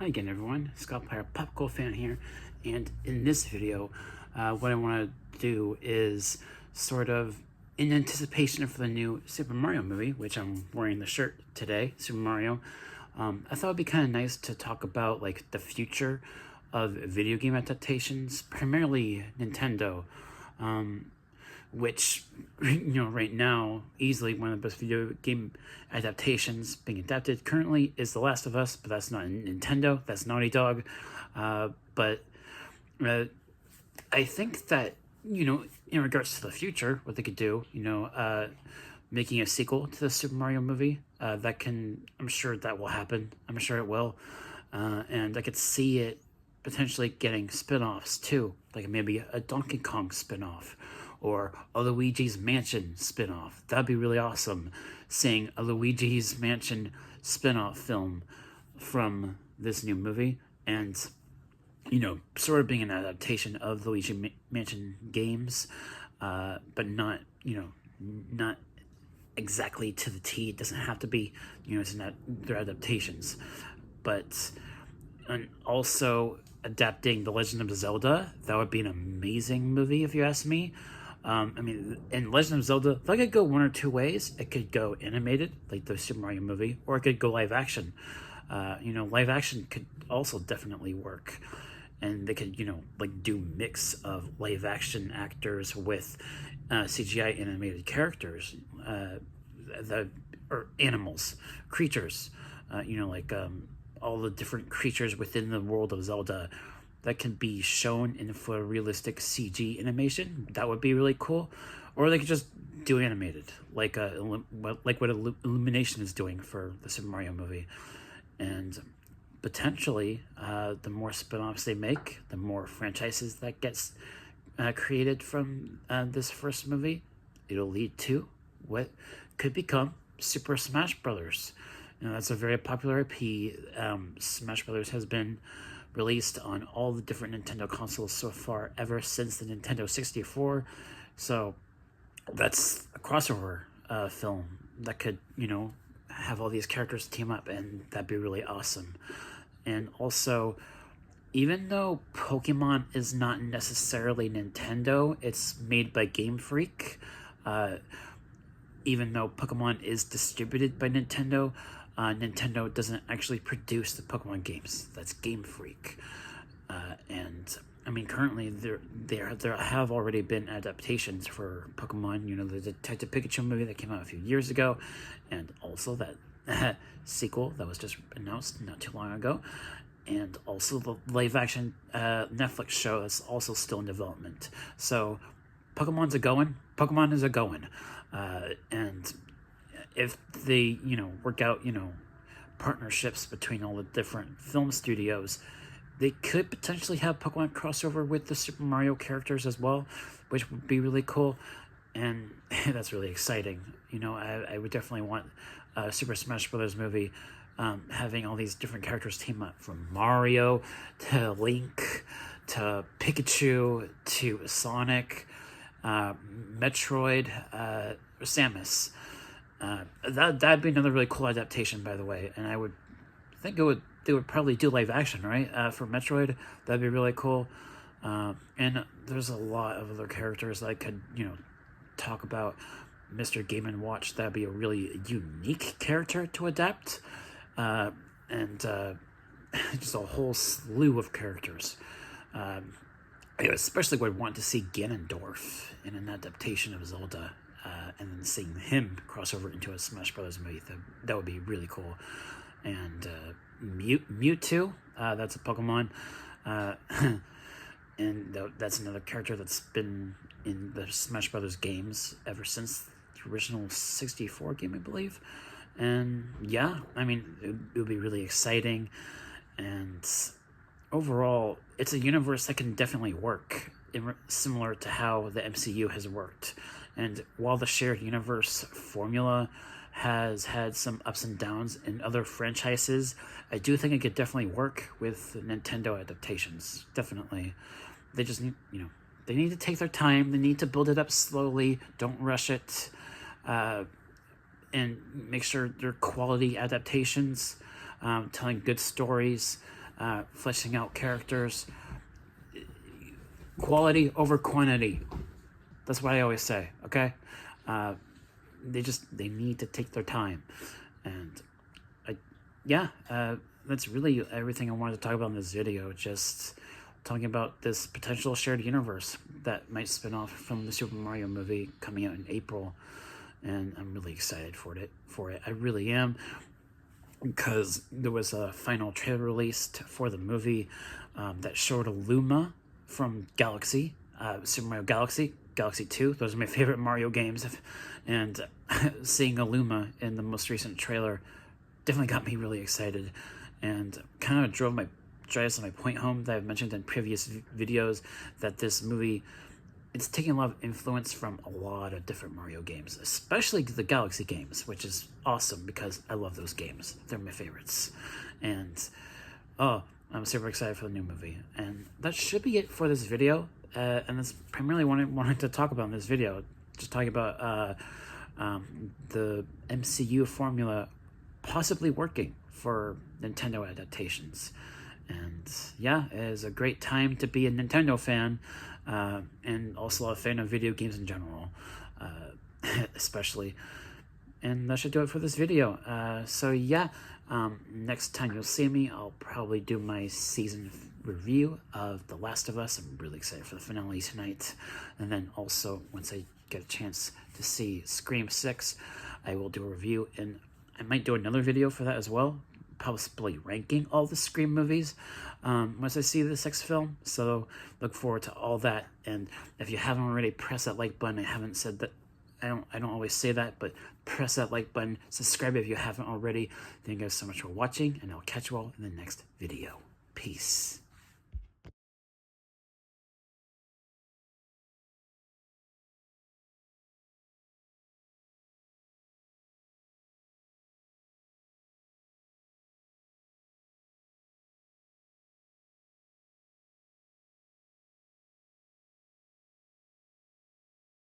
Hi again, everyone. Scott Player, Popcorn fan here, and in this video, what I want to do is sort of in anticipation for the new Super Mario movie, which I'm wearing the shirt today, Super Mario. I thought it'd be kind of nice to talk about like the future of video game adaptations, primarily Nintendo. Which, right now, easily one of the best video game adaptations being adapted currently is The Last of Us, but that's not Nintendo, that's Naughty Dog. But I think that, in regards to the future, what they could do, making a sequel to the Super Mario movie, I'm sure that will happen. I'm sure it will. And I could see it potentially getting spin-offs too, like maybe a Donkey Kong spin-off or a Luigi's Mansion spin-off. That'd be really awesome, seeing a Luigi's Mansion spin-off film from this new movie, and sort of being an adaptation of the Luigi Mansion games, but not not exactly to the T. It doesn't have to be, it's not their adaptations, but and also adapting The Legend of Zelda. That would be an amazing movie if you ask me. In Legend of Zelda, that could go one or two ways. It could go animated, like the Super Mario movie, or it could go live action. Live action could also definitely work. And they could, do mix of live action actors with CGI animated characters, or animals, creatures, all the different creatures within the world of Zelda that can be shown in photorealistic CG animation. That would be really cool. Or they could just do animated, like what Illumination is doing for the Super Mario movie. And potentially, the more spin-offs they make, the more franchises that gets created from this first movie, it'll lead to what could become Super Smash Brothers. That's a very popular IP. Smash Brothers has been released on all the different Nintendo consoles so far, ever since the Nintendo 64. So that's a crossover film that could, have all these characters team up, and that'd be really awesome. And also, even though Pokemon is not necessarily Nintendo, it's made by Game Freak. Even though Pokemon is distributed by Nintendo, Nintendo doesn't actually produce the Pokemon games. That's Game Freak. Currently there have already been adaptations for Pokemon. The Detective Pikachu movie that came out a few years ago, and also that sequel that was just announced not too long ago, and also the live-action Netflix show that's also still in development. So Pokemon is a going, and if they, work out, partnerships between all the different film studios, they could potentially have Pokemon crossover with the Super Mario characters as well, which would be really cool. And that's really exciting. I would definitely want a Super Smash Brothers movie having all these different characters team up, from Mario to Link to Pikachu to Sonic, Metroid, Samus. That'd be another really cool adaptation, by the way, and I would think they would probably do live action, right? For Metroid, that'd be really cool. And there's a lot of other characters that I could, talk about. Mr. Game & Watch, that'd be a really unique character to adapt, and just a whole slew of characters. Especially would want to see Ganondorf in an adaptation of Zelda. And then seeing him cross over into a Smash Brothers movie, that would be really cool. And Mewtwo, that's a Pokemon, and that's another character that's been in the Smash Brothers games ever since the original 64 game, I believe. And yeah, it would be really exciting, and overall, it's a universe that can definitely work, similar to how the MCU has worked. And while the shared universe formula has had some ups and downs in other franchises, I do think it could definitely work with Nintendo adaptations. Definitely. They just need, they need to take their time. They need to build it up slowly. Don't rush it. And make sure they're quality adaptations, telling good stories, fleshing out characters. Quality over quantity. That's what I always say, okay? They need to take their time. And that's really everything I wanted to talk about in this video. Just talking about this potential shared universe that might spin off from the Super Mario movie coming out in April. And I'm really excited for it. I really am, because there was a final trailer released for the movie that showed a Luma from Galaxy, Super Mario Galaxy, Galaxy 2. Those are my favorite Mario games. And seeing a Luma in the most recent trailer definitely got me really excited, and kind of drives my point home that I've mentioned in previous videos, that this movie, it's taking a lot of influence from a lot of different Mario games, especially the Galaxy games, which is awesome because I love those games. They're my favorites. And I'm super excited for the new movie. And that should be it for this video. And that's primarily what I wanted to talk about in this video. Just talking about the MCU formula possibly working for Nintendo adaptations. And yeah, it is a great time to be a Nintendo fan, and also a fan of video games in general, especially. And that should do it for this video. So yeah, next time you'll see me, I'll probably do my season review of The Last of Us. I'm really excited for the finale tonight. And then also, once I get a chance to see Scream 6, I will do a review, and I might do another video for that as well, possibly ranking all the Scream movies once I see the sixth film. So look forward to all that. And if you haven't already, press that like button. I haven't said that. I don't always say that, but press that like button. Subscribe if you haven't already. Thank you guys so much for watching, and I'll catch you all in the next video. Peace.